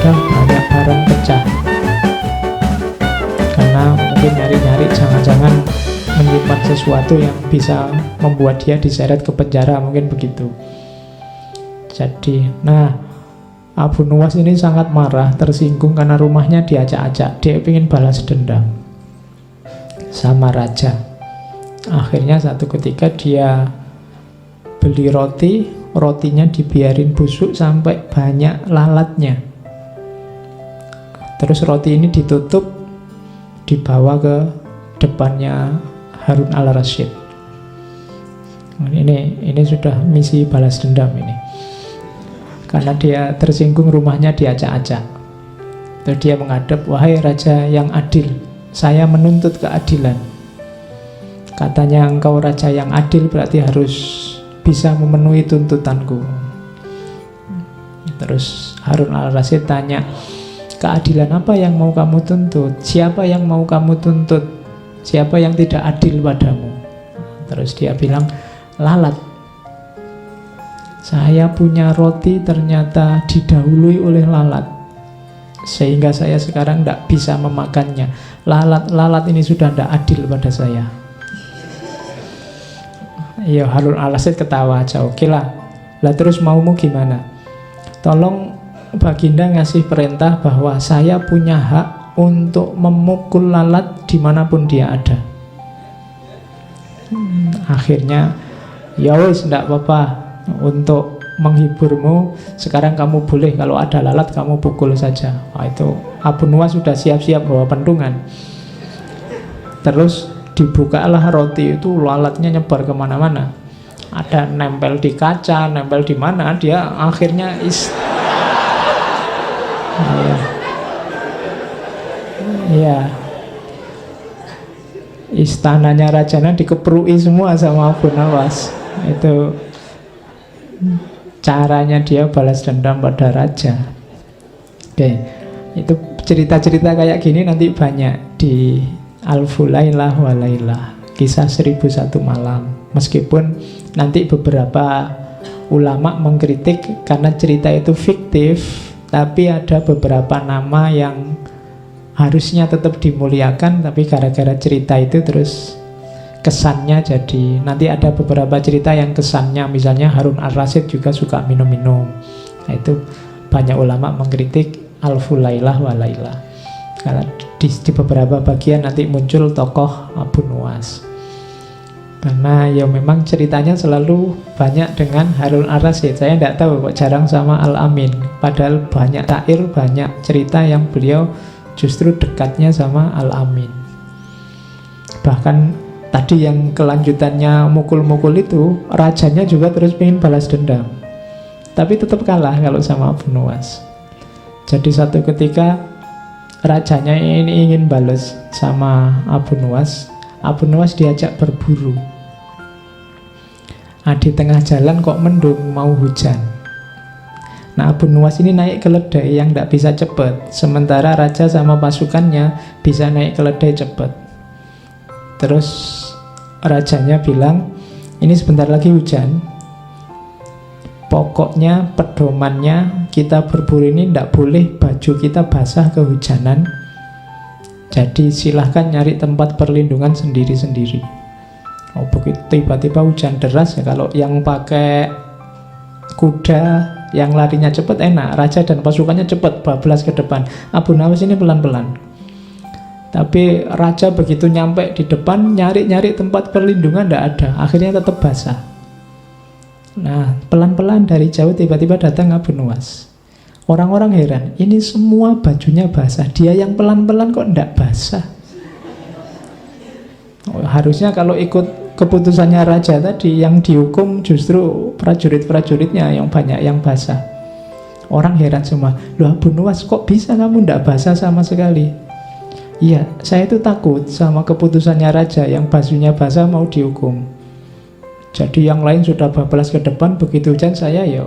ada banyak barang pecah. Karena mungkin nyari-nyari jangan-jangan menyimpan sesuatu yang bisa membuat dia diseret ke penjara, mungkin begitu. Jadi, Abu Nuwas ini sangat marah, tersinggung karena rumahnya diacak-acak. Dia ingin balas dendam sama raja. Akhirnya satu ketika dia beli roti, rotinya dibiarin busuk sampai banyak lalatnya. Terus roti ini ditutup, dibawa ke depannya Harun al-Rasyid. Ini sudah misi balas dendam ini. Karena dia tersinggung rumahnya diacak-acak. Terus dia menghadap, wahai raja yang adil, saya menuntut keadilan. Katanya engkau raja yang adil berarti harus bisa memenuhi tuntutanku. Terus Harun al-Rasyid tanya, keadilan apa yang mau kamu tuntut? Siapa yang mau kamu tuntut? Siapa yang tidak adil padamu? Terus dia bilang, lalat. Saya punya roti ternyata didahului oleh lalat, sehingga saya sekarang tidak bisa memakannya. Lalat ini sudah tidak adil pada saya. Ya, Harun al-Rasyid ketawa aja. Oke lah. Lah terus maumu gimana? Tolong Baginda ngasih perintah bahwa saya punya hak untuk memukul lalat dimanapun dia ada. Akhirnya, ya wis, tidak apa-apa. Untuk menghiburmu, sekarang kamu boleh kalau ada lalat kamu pukul saja. Itu Abu Nuwas sudah siap-siap bawa pentungan. Terus dibukalah roti itu, lalatnya nyebar kemana-mana. Ada nempel di kaca, nempel di mana, dia akhirnya istananya rajanya dikeprui semua sama Abu Nuwas. Itu caranya dia balas dendam pada raja. Oke, itu cerita-cerita kayak gini nanti banyak di Alfu Lailah wa Lailah, kisah 1001 malam. Meskipun nanti beberapa ulama mengkritik karena cerita itu fiktif, tapi ada beberapa nama yang harusnya tetap dimuliakan, tapi gara-gara cerita itu terus kesannya jadi, nanti ada beberapa cerita yang kesannya, misalnya Harun al-Rasyid juga suka minum-minum. Nah, itu banyak ulama mengkritik Alfu Lailah wa Lailah karena di beberapa bagian nanti muncul tokoh Abu Nuwas. Karena ya memang ceritanya selalu banyak dengan Harun al-Rasyid. Saya tidak tahu kok jarang sama Al-Amin. Padahal banyak tair, banyak cerita yang beliau justru dekatnya sama Al-Amin. Bahkan tadi yang kelanjutannya mukul-mukul itu, rajanya juga terus pengen balas dendam, tapi tetap kalah kalau sama Abu Nuwas. Jadi satu ketika rajanya ini ingin balas sama Abu Nuwas. Abu Nuwas diajak berburu. Di tengah jalan kok mendung, mau hujan. Nah, Abu Nuwas ini naik keledai yang tidak bisa cepat, sementara raja sama pasukannya bisa naik keledai cepat. Terus rajanya bilang, ini sebentar lagi hujan, pokoknya pedomannya kita berburu ini tidak boleh baju kita basah kehujanan. Jadi silahkan nyari tempat perlindungan sendiri-sendiri. Begitu tiba-tiba hujan deras, ya kalau yang pakai kuda yang larinya cepat enak, raja dan pasukannya cepat bablas ke depan. Abu Nuwas ini pelan-pelan. Tapi raja begitu nyampe di depan, nyari-nyari tempat perlindungan tidak ada. Akhirnya tetap basah. Nah, pelan-pelan dari jauh tiba-tiba datang Abu Nuwas. Orang-orang heran, ini semua bajunya basah, dia yang pelan-pelan kok tidak basah. Harusnya kalau ikut keputusannya raja tadi, yang dihukum justru prajurit-prajuritnya yang banyak yang basah. Orang heran semua, loh Abu Nuwas kok bisa kamu tidak basah sama sekali? Iya, saya itu takut sama keputusannya raja, yang bajunya basah mau dihukum. Jadi yang lain sudah bablas ke depan, begitu hujan saya ya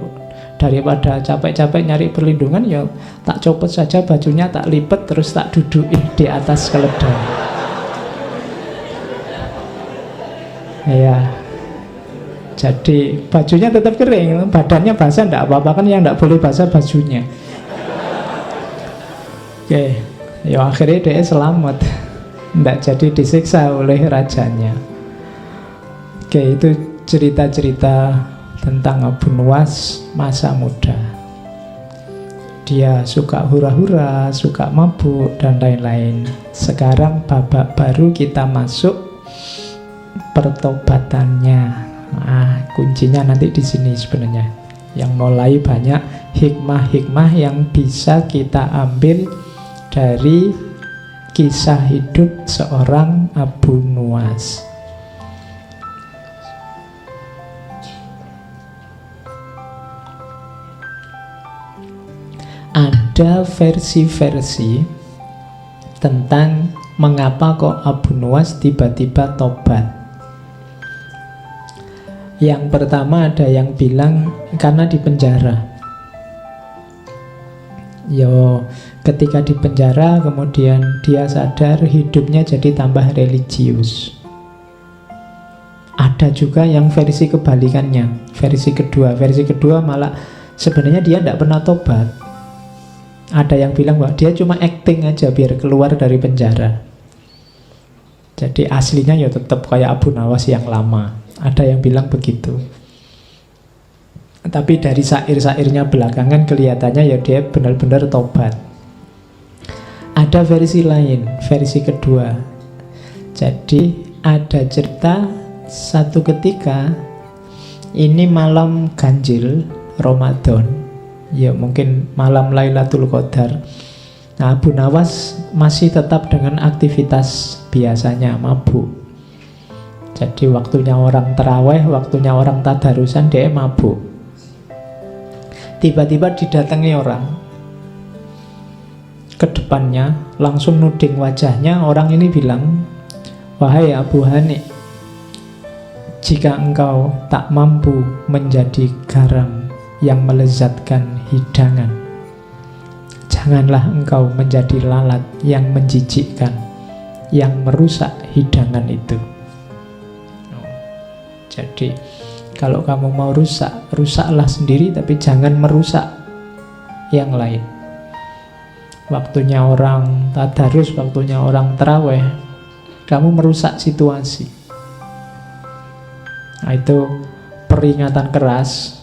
daripada capek-capek nyari perlindungan, ya tak copot saja bajunya, tak lipat, terus tak dudukin di atas keledai. Ya, jadi bajunya tetap kering, badannya basah tidak apa-apa, kan yang tidak boleh basah bajunya. Oke, ya akhirnya dia selamat, tidak jadi disiksa oleh rajanya. Oke, itu cerita-cerita tentang Abu Nuwas masa muda. Dia suka hura-hura, suka mabuk, dan lain-lain. Sekarang babak baru kita masuk pertobatannya. Nah, kuncinya nanti di sini sebenarnya. Yang mulai banyak hikmah-hikmah yang bisa kita ambil dari kisah hidup seorang Abu Nuwas. Ada versi-versi tentang mengapa kok Abu Nuwas tiba-tiba tobat. Yang pertama ada yang bilang karena di penjara. Ketika di penjara kemudian dia sadar hidupnya jadi tambah religius. Ada juga yang versi kebalikannya, versi kedua malah sebenarnya dia tidak pernah tobat. Ada yang bilang bahwa dia cuma acting aja biar keluar dari penjara. Jadi aslinya ya tetap kayak Abu Nuwas yang lama. Ada yang bilang begitu. Tapi dari syair-syairnya belakangan kelihatannya ya dia benar-benar tobat. Ada versi lain, versi kedua. Jadi ada cerita satu ketika ini malam ganjil Ramadan. Ya mungkin malam Lailatul Qadar. Nah, Abu Nuwas masih tetap dengan aktivitas biasanya, mabuk. Jadi waktunya orang terawih, waktunya orang tadarusan, dia mabuk. Tiba-tiba didatangi orang ke depannya, langsung nuding wajahnya. Orang ini bilang, "Wahai Abu Hani, jika engkau tak mampu menjadi garam yang melezatkan hidangan, janganlah engkau menjadi lalat yang menjijikkan, yang merusak hidangan itu." Jadi kalau kamu mau rusak, rusaklah sendiri, tapi jangan merusak yang lain. Waktunya orang tadarus, waktunya orang terawih, kamu merusak situasi. Nah, itu peringatan keras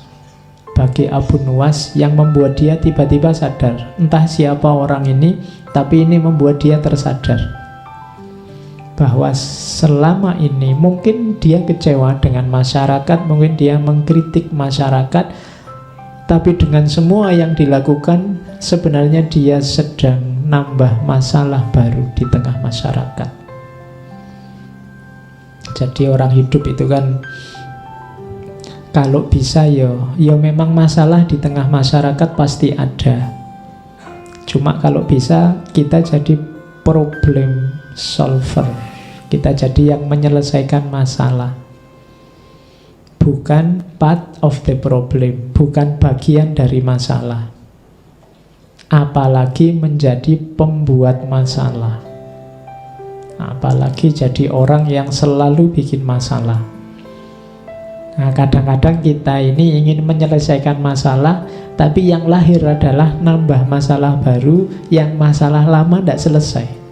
bagi Abu Nuwas yang membuat dia tiba-tiba sadar. Entah siapa orang ini, tapi ini membuat dia tersadar bahwa selama ini mungkin dia kecewa dengan masyarakat, mungkin dia mengkritik masyarakat, tapi dengan semua yang dilakukan sebenarnya dia sedang nambah masalah baru di tengah masyarakat. Jadi orang hidup itu kan kalau bisa ya memang masalah di tengah masyarakat pasti ada. Cuma kalau bisa kita jadi problem solver. Kita jadi yang menyelesaikan masalah, bukan part of the problem, bukan bagian dari masalah. Apalagi menjadi pembuat masalah, apalagi jadi orang yang selalu bikin masalah. Nah, kadang-kadang kita ini ingin menyelesaikan masalah, tapi yang lahir adalah nambah masalah baru, yang masalah lama tidak selesai.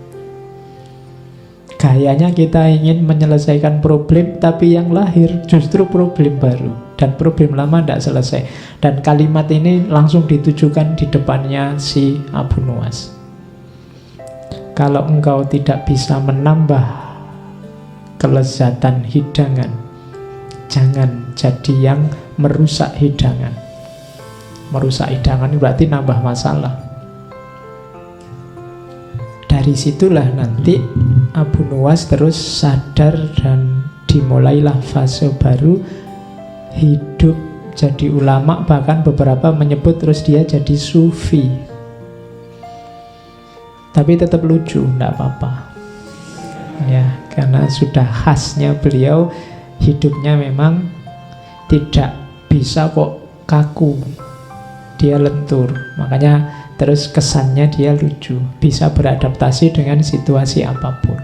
Gayanya kita ingin menyelesaikan problem, tapi yang lahir justru problem baru, dan problem lama tidak selesai. Dan kalimat ini langsung ditujukan di depannya si Abu Nuwas. Kalau engkau tidak bisa menambah kelezatan hidangan, jangan jadi yang merusak hidangan. Merusak hidangan berarti nambah masalah. Dari situlah nanti Abu Nuwas terus sadar dan dimulailah fase baru hidup jadi ulama, bahkan beberapa menyebut terus dia jadi sufi. Tapi tetap lucu, tidak apa-apa ya, karena sudah khasnya beliau, hidupnya memang tidak bisa kok kaku, dia lentur, makanya terus kesannya dia lucu, bisa beradaptasi dengan situasi apapun.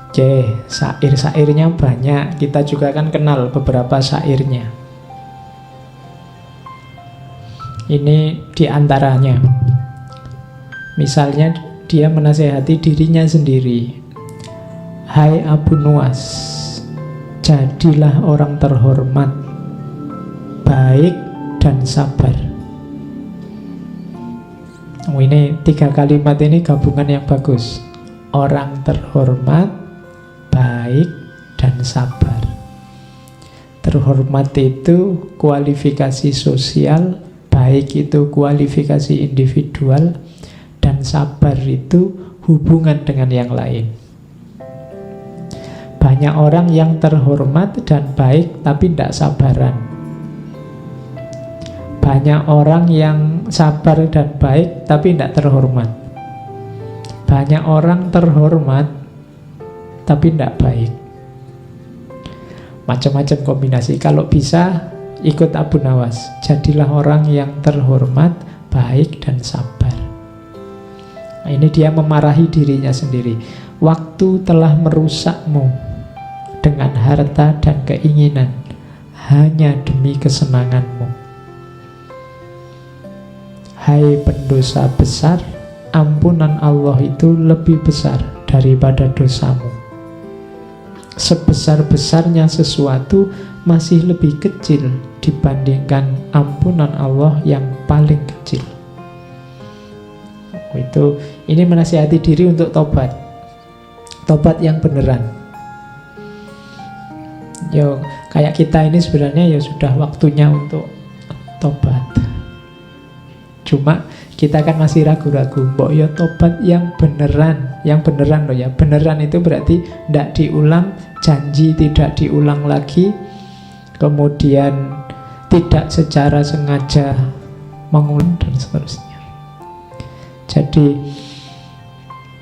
Oke, syair-syairnya banyak, kita juga kan kenal beberapa syairnya. Ini diantaranya. Misalnya dia menasehati dirinya sendiri. Hai Abu Nuwas, jadilah orang terhormat, baik dan sabar. Ini 3 kalimat ini gabungan yang bagus. Orang terhormat, baik dan sabar. Terhormat itu kualifikasi sosial, baik itu kualifikasi individual, dan sabar itu hubungan dengan yang lain. Banyak orang yang terhormat dan baik tapi tidak sabaran. Banyak orang yang sabar dan baik tapi tidak terhormat. Banyak orang terhormat tapi tidak baik. Macam-macam kombinasi. Kalau bisa ikut Abu Nawas, jadilah orang yang terhormat, baik dan sabar. Nah, ini dia memarahi dirinya sendiri. Waktu telah merusakmu dengan harta dan keinginan hanya demi kesenanganmu. Hai pendosa besar, ampunan Allah itu lebih besar daripada dosamu. Sebesar-besarnya sesuatu masih lebih kecil dibandingkan ampunan Allah yang paling kecil. Ini menasihati diri untuk tobat. Tobat yang beneran. Yo, kayak kita ini sebenarnya ya sudah waktunya untuk tobat. Cuma kita kan masih ragu-ragu, mbok ya tobat yang beneran. Yang beneran loh ya. Beneran itu berarti tidak diulang, janji tidak diulang lagi, kemudian tidak secara sengaja mengulang dan seterusnya. Jadi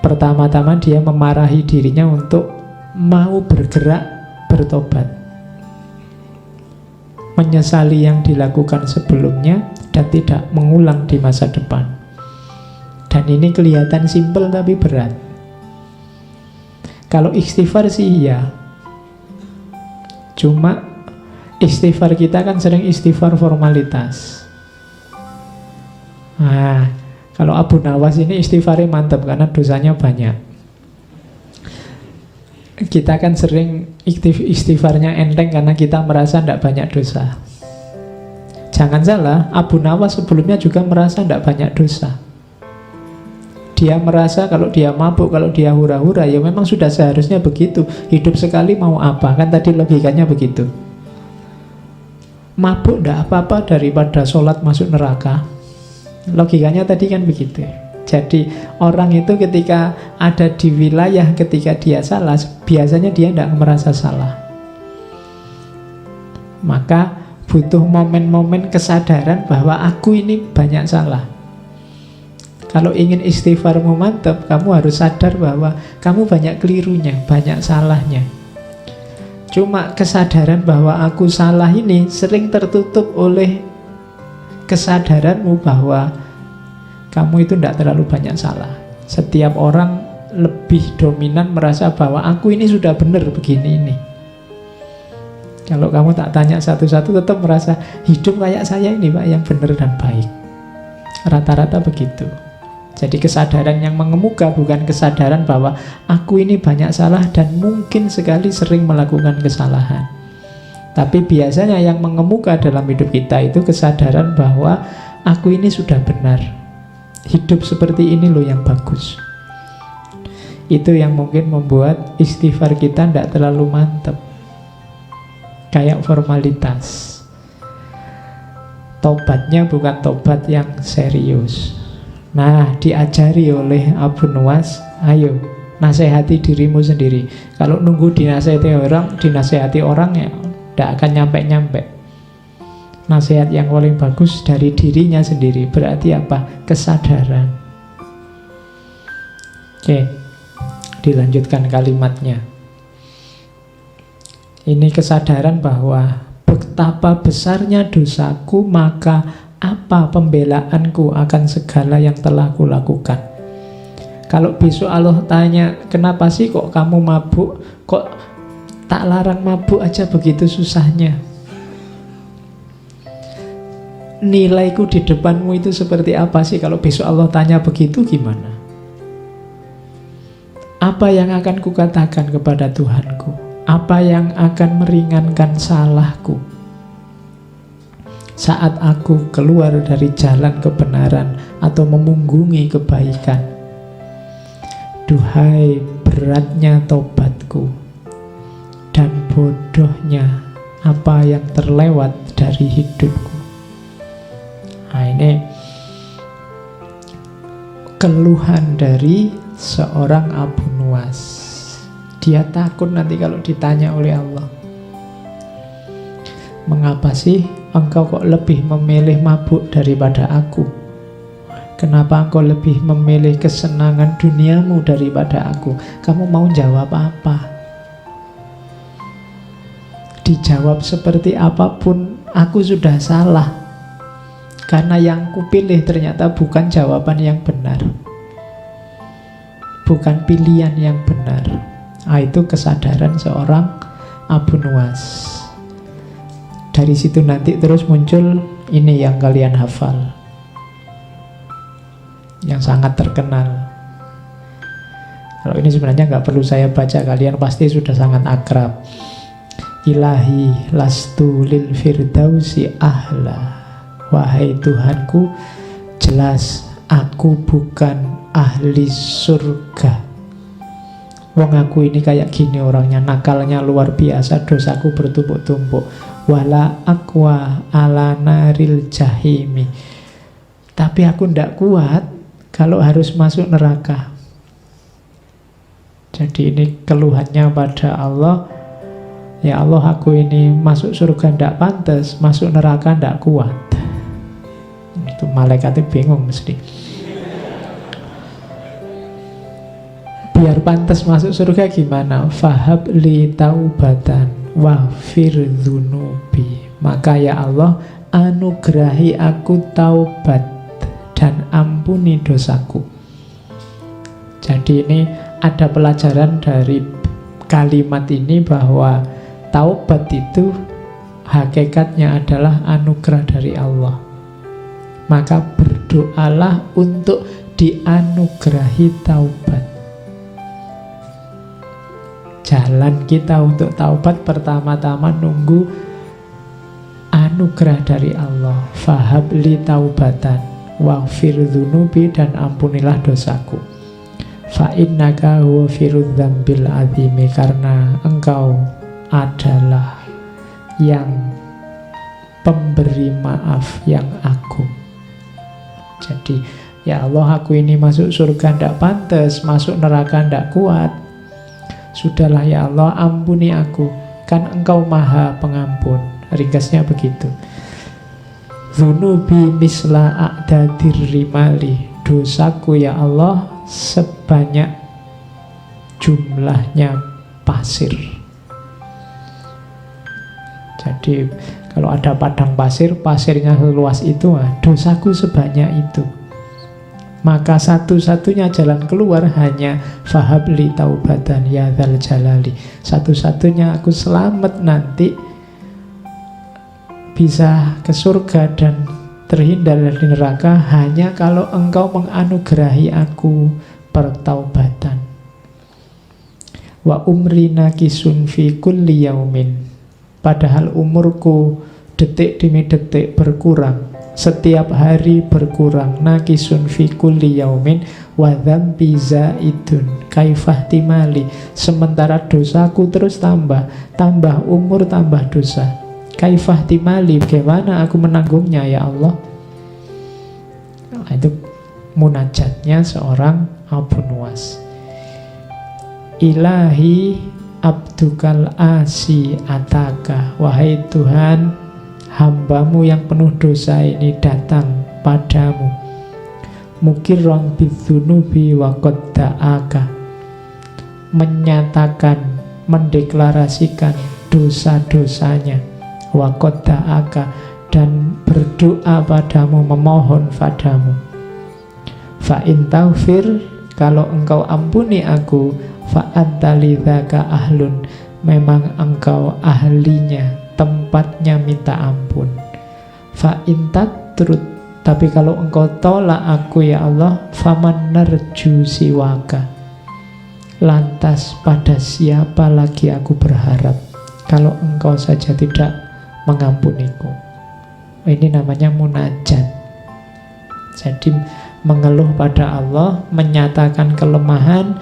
pertama-tama dia memarahi dirinya untuk mau bergerak bertobat, menyesali yang dilakukan sebelumnya dan tidak mengulang di masa depan. Dan ini kelihatan simpel tapi berat. Kalau istighfar sih ya, cuma istighfar kita kan sering istighfar formalitas. Nah, kalau Abu Nawas ini istighfarnya mantap karena dosanya banyak. Kita kan sering istighfarnya enteng karena kita merasa tidak banyak dosa. Jangan salah, Abu Nawas sebelumnya juga merasa tidak banyak dosa. Dia merasa kalau dia mabuk, kalau dia hura-hura, ya memang sudah seharusnya begitu. Hidup sekali mau apa? Kan tadi logikanya begitu. Mabuk tidak apa-apa daripada sholat masuk neraka. Logikanya tadi kan begitu. Jadi orang itu ketika ada di wilayah, ketika dia salah, biasanya dia tidak merasa salah. Maka butuh momen-momen kesadaran bahwa aku ini banyak salah. Kalau ingin istighfarmu mantap, kamu harus sadar bahwa kamu banyak kelirunya, banyak salahnya. Cuma kesadaran bahwa aku salah ini sering tertutup oleh kesadaranmu bahwa kamu itu tidak terlalu banyak salah. Setiap orang lebih dominan merasa bahwa aku ini sudah benar begini ini. Kalau kamu tak tanya satu-satu tetap merasa hidup kayak saya ini Pak yang benar dan baik. Rata-rata begitu. Jadi kesadaran yang mengemuka bukan kesadaran bahwa aku ini banyak salah dan mungkin sekali sering melakukan kesalahan. Tapi biasanya yang mengemuka dalam hidup kita itu kesadaran bahwa aku ini sudah benar. Hidup seperti ini loh yang bagus. Itu yang mungkin membuat istighfar kita tidak terlalu mantap. Kayak formalitas. Tobatnya bukan tobat yang serius. Nah, diajari oleh Abu Nuwas, ayo nasihati dirimu sendiri. Kalau nunggu dinasihati orang ya tidak akan nyampe-nyampe. Nasihat yang paling bagus dari dirinya sendiri. Berarti apa? Kesadaran. Oke, dilanjutkan kalimatnya. Ini kesadaran bahwa betapa besarnya dosaku, maka apa pembelaanku akan segala yang telah kulakukan. Kalau besok Allah tanya, kenapa sih kok kamu mabuk? Kok tak larang mabuk aja begitu susahnya? nilaiku di depanmu itu seperti apa sih? Kalau besok Allah tanya begitu gimana? Apa yang akan kukatakan kepada Tuhanku? Apa yang akan meringankan salahku saat aku keluar dari jalan kebenaran atau memunggungi kebaikan? Duhai beratnya tobatku dan bodohnya apa yang terlewat dari hidupku. Nah, ini keluhan dari seorang Abu Nuwas. Dia takut nanti kalau ditanya oleh Allah, mengapa sih engkau kok lebih memilih mabuk daripada aku? Kenapa engkau lebih memilih kesenangan duniamu daripada aku? Kamu mau jawab apa? Dijawab seperti apapun, aku sudah salah. Karena yang kupilih ternyata bukan jawaban yang benar, bukan pilihan yang benar. Itu kesadaran seorang Abu Nuwas. Dari situ nanti terus muncul ini yang kalian hafal, yang sangat terkenal. Kalau ini sebenarnya nggak perlu saya baca, kalian pasti sudah sangat akrab. Ilahi lastu lil firdausi ahla. Wahai Tuhanku, jelas aku bukan ahli surga. Wong aku ini kayak gini orangnya, nakalnya luar biasa, dosaku bertumpuk-tumpuk. Wala aqwa ala naril jahimi. Tapi aku ndak kuat kalau harus masuk neraka. Jadi ini keluhannya pada Allah. Ya Allah, aku ini masuk surga ndak pantas, masuk neraka ndak kuat. Itu malaikatnya bingung mesti. Biar pantas masuk surga gimana? Fahab li taubatan wafir dzunubi. Maka ya Allah, anugerahi aku taubat dan ampuni dosaku. Jadi ini ada pelajaran dari kalimat ini bahwa taubat itu hakikatnya adalah anugerah dari Allah. Maka berdoalah untuk dianugerahi taubat. Jalan kita untuk taubat pertama-tama nunggu anugerah dari Allah. Fahab li taubatan waghfir dzunubi, dan ampunilah dosaku. Fa innaka huwa firudz dzambil azimi, karena engkau adalah yang pemberi maaf yang agung. Jadi ya Allah, aku ini masuk surga ndak pantas, masuk neraka ndak kuat. Sudahlah ya Allah, ampuni aku, kan engkau maha pengampun. Ringkasnya begitu. Dzunubi misla a'dadir rimali. Dosaku ya Allah sebanyak jumlahnya pasir. Jadi kalau ada padang pasir, pasirnya seluas itu, dosaku sebanyak itu. Maka satu-satunya jalan keluar hanya fahab li taubatan ya dzal jalali. Satu-satunya aku selamat nanti bisa ke surga dan terhindar dari neraka hanya kalau engkau menganugerahi aku pertaubatan. Wa umri nakisun fi kulli yaumin. Padahal umurku detik demi detik berkurang, setiap hari berkurang. Nakisun fi kulli yaumin wa dzambi zaidun kaifah timali. Sementara dosaku terus tambah, tambah umur tambah dosa. Kaifah timali, bagaimana aku menanggungnya ya Allah? Nah, itu munajatnya seorang Abu Nuwas. Ilahi abdukal asi ataka. Wahai Tuhan, hambamu yang penuh dosa ini datang padamu. Mukirron bidzunubi wa qad da'aka. Menyatakan, mendeklarasikan dosa-dosanya. Wa qad da'aka, dan berdoa padamu, memohon padamu. Fa in taghfir, kalau engkau ampuni aku, fa anta lidzaka ahlun, memang engkau ahlinya, tempatnya minta ampun. Fa intat turut, tapi kalau engkau tolak aku ya Allah, faman narju siwaka, lantas pada siapa lagi aku berharap kalau engkau saja tidak mengampuniku. Ini namanya munajat. Jadi mengeluh pada Allah, menyatakan kelemahan,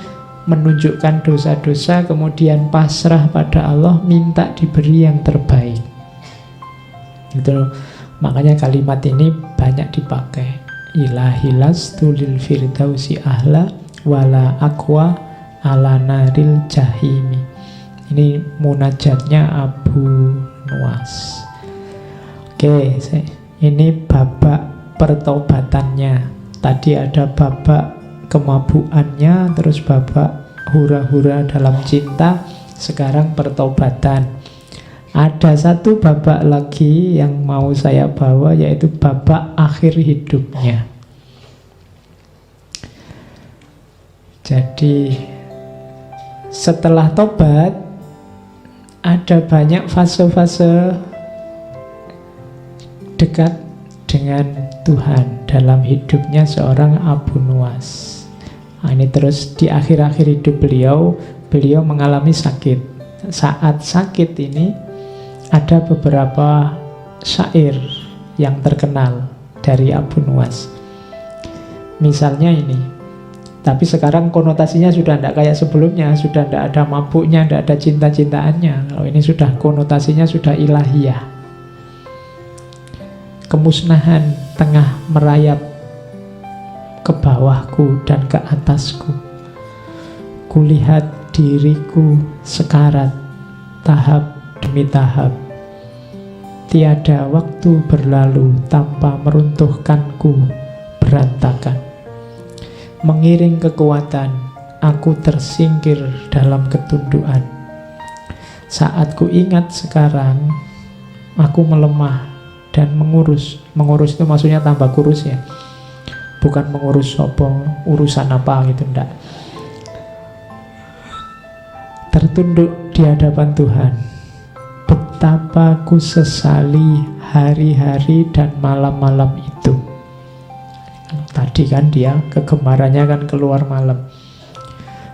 menunjukkan dosa-dosa, kemudian pasrah pada Allah, minta diberi yang terbaik. Itu makanya kalimat ini banyak dipakai. Ilahilas tulil firdausi ahla wala akwa ala naril jahimi. Ini munajatnya Abu Nuwas. Oke, ini babak pertobatannya. Tadi ada babak kemabuannya, terus babak hura-hura dalam cinta, sekarang pertobatan. Ada satu babak lagi yang mau saya bawa, yaitu babak akhir hidupnya. Jadi setelah tobat ada banyak fase-fase dekat dengan Tuhan dalam hidupnya seorang Abu Nuwas. Nah, ini terus di akhir-akhir hidup beliau mengalami sakit. Saat sakit ini ada beberapa syair yang terkenal dari Abu Nuwas. Misalnya ini, tapi sekarang konotasinya sudah tidak kayak sebelumnya, sudah tidak ada mabuknya, tidak ada cinta-cintaannya. Kalau ini sudah konotasinya sudah ilahiyah. Kemusnahan tengah merayap ke bawahku dan ke atasku. Kulihat diriku sekarat, tahap demi tahap. Tiada waktu berlalu tanpa meruntuhkanku berantakan. Mengiring kekuatan, aku tersingkir dalam ketundukan. Saat ku ingat sekarang, aku melemah dan mengurus itu maksudnya tambah kurus ya, bukan mengurus sopo urusan apa gitu, enggak. Tertunduk di hadapan Tuhan, betapa ku sesali hari-hari dan malam-malam itu. Tadi kan dia kegemarannya kan keluar malam,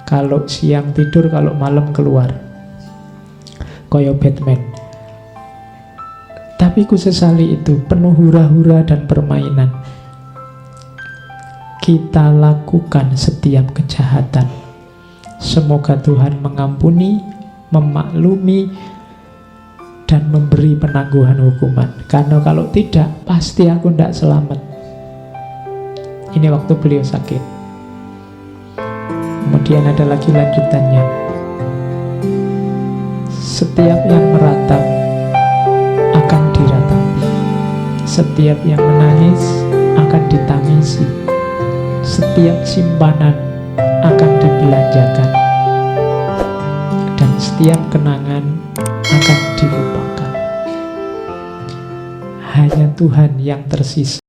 kalau siang tidur, kalau malam keluar, koyo Batman. Tapi ku sesali itu, penuh hura-hura dan permainan. Kita lakukan setiap kejahatan. Semoga Tuhan mengampuni, memaklumi, dan memberi penangguhan hukuman. Karena kalau tidak, pasti aku tidak selamat. Ini waktu beliau sakit. Kemudian ada lagi lanjutannya. Setiap yang meratap akan diratapi, setiap yang menangis akan ditangisi, setiap simpanan akan dibelanjakan, dan setiap kenangan akan dilupakan. Hanya Tuhan yang tersisa.